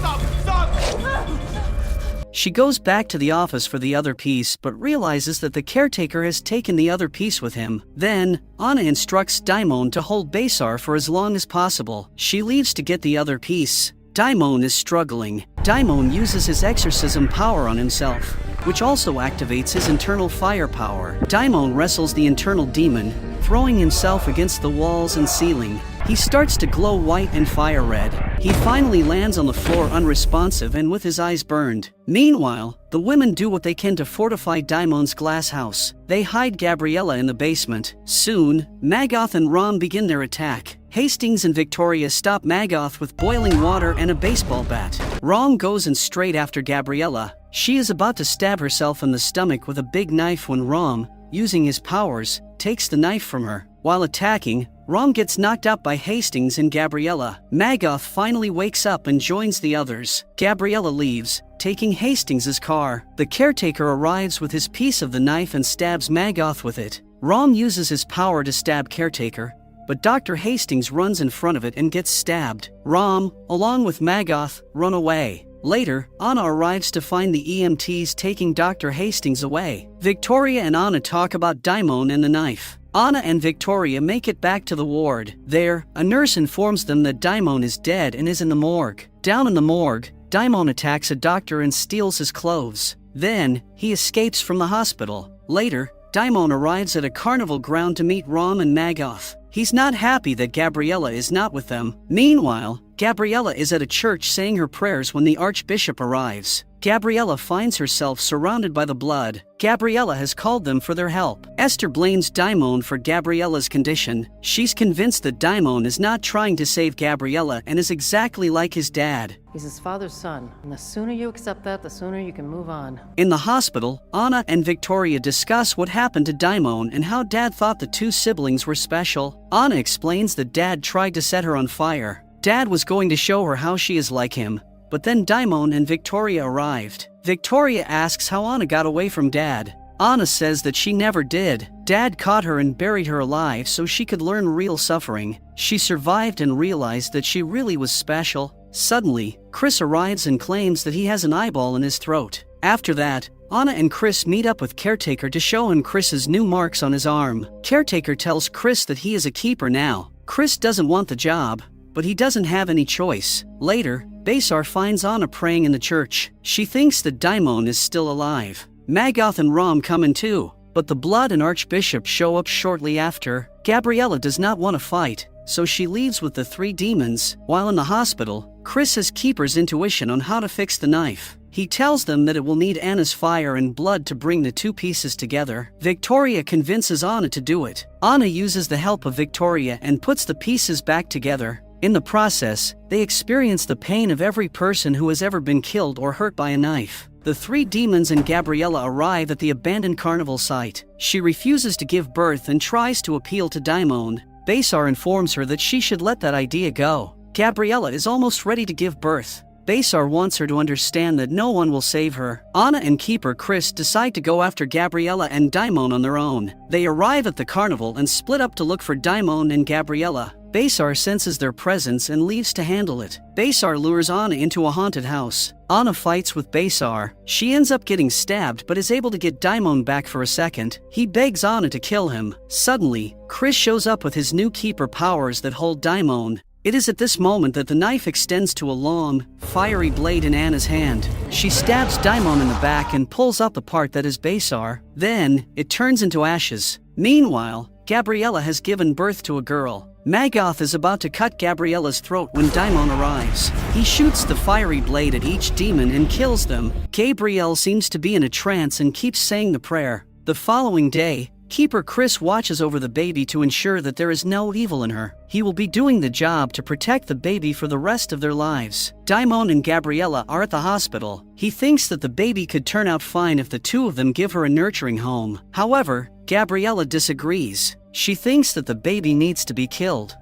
She goes back to the office for the other piece but realizes that the Caretaker has taken the other piece with him. Then, Anna instructs Daimon to hold Besar for as long as possible. She leaves to get the other piece. Daimon is struggling. Daimon uses his exorcism power on himself, which also activates his internal fire power. Daimon wrestles the internal demon, throwing himself against the walls and ceiling. He starts to glow white and fire red. He finally lands on the floor unresponsive and with his eyes burned. Meanwhile, the women do what they can to fortify Daimon's glass house. They hide Gabriella in the basement. Soon, Maggoth and Rom begin their attack. Hastings and Victoria stop Maggoth with boiling water and a baseball bat. Rom goes in straight after Gabriella. She is about to stab herself in the stomach with a big knife when Rom, using his powers, takes the knife from her. While attacking, Rom gets knocked out by Hastings and Gabriella. Maggoth finally wakes up and joins the others. Gabriella leaves, taking Hastings' car. The caretaker arrives with his piece of the knife and stabs Maggoth with it. Rom uses his power to stab caretaker, but Dr. Hastings runs in front of it and gets stabbed. Rom, along with Maggoth, run away. Later, Anna arrives to find the EMTs taking Dr. Hastings away. Victoria and Anna talk about Daimon and the knife. Anna and Victoria make it back to the ward. There, a nurse informs them that Daimon is dead and is in the morgue. Down in the morgue, Daimon attacks a doctor and steals his clothes. Then, he escapes from the hospital. Later, Daimon arrives at a carnival ground to meet Rom and Maggoth. He's not happy that Gabriella is not with them. Meanwhile, Gabriella is at a church saying her prayers when the Archbishop arrives. Gabriella finds herself surrounded by the blood. Gabriella has called them for their help. Esther blames Daimon for Gabriella's condition. She's convinced that Daimon is not trying to save Gabriella and is exactly like his dad. He's his father's son, and the sooner you accept that, the sooner you can move on. In the hospital, Anna and Victoria discuss what happened to Daimon and how Dad thought the two siblings were special. Anna explains that Dad tried to set her on fire. Dad was going to show her how she is like him, but then Daimon and Victoria arrived. Victoria asks how Anna got away from Dad. Anna says that she never did. Dad caught her and buried her alive so she could learn real suffering. She survived and realized that she really was special. Suddenly, Chris arrives and claims that he has an eyeball in his throat. After that, Anna and Chris meet up with Caretaker to show him Chris's new marks on his arm. Caretaker tells Chris that he is a keeper now. Chris doesn't want the job, but he doesn't have any choice. Later, Basar finds Anna praying in the church. She thinks that Daimon is still alive. Maggoth and Rom come in too, but the Blood and Archbishop show up shortly after. Gabriella does not want to fight, so she leaves with the three demons. While in the hospital, Chris has Keeper's intuition on how to fix the knife. He tells them that it will need Anna's fire and blood to bring the two pieces together. Victoria convinces Anna to do it. Anna uses the help of Victoria and puts the pieces back together. In the process, they experience the pain of every person who has ever been killed or hurt by a knife. The three demons and Gabriella arrive at the abandoned carnival site. She refuses to give birth and tries to appeal to Daimon. Basar informs her that she should let that idea go. Gabriella is almost ready to give birth. Basar wants her to understand that no one will save her. Anna and Keeper Chris decide to go after Gabriella and Daimon on their own. They arrive at the carnival and split up to look for Daimon and Gabriella. Basar senses their presence and leaves to handle it. Basar lures Anna into a haunted house. Anna fights with Basar. She ends up getting stabbed but is able to get Daimon back for a second. He begs Anna to kill him. Suddenly, Chris shows up with his new Keeper powers that hold Daimon. It is at this moment that the knife extends to a long, fiery blade in Anna's hand. She stabs Daimon in the back and pulls out the part that is Basar. Then, it turns into ashes. Meanwhile, Gabriella has given birth to a girl. Maggoth is about to cut Gabriella's throat when Daimon arrives. He shoots the fiery blade at each demon and kills them. Gabrielle seems to be in a trance and keeps saying the prayer. The following day, Keeper Chris watches over the baby to ensure that there is no evil in her. He will be doing the job to protect the baby for the rest of their lives. Daimon and Gabriella are at the hospital. He thinks that the baby could turn out fine if the two of them give her a nurturing home. However, Gabriella disagrees. She thinks that the baby needs to be killed.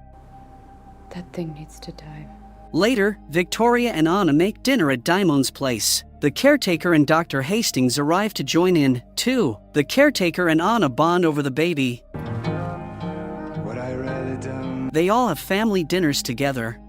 That thing needs to die. Later, Victoria and Anna make dinner at Daimon's place. The caretaker and Dr. Hastings arrive to join in, too. The caretaker and Anna bond over the baby. They all have family dinners together.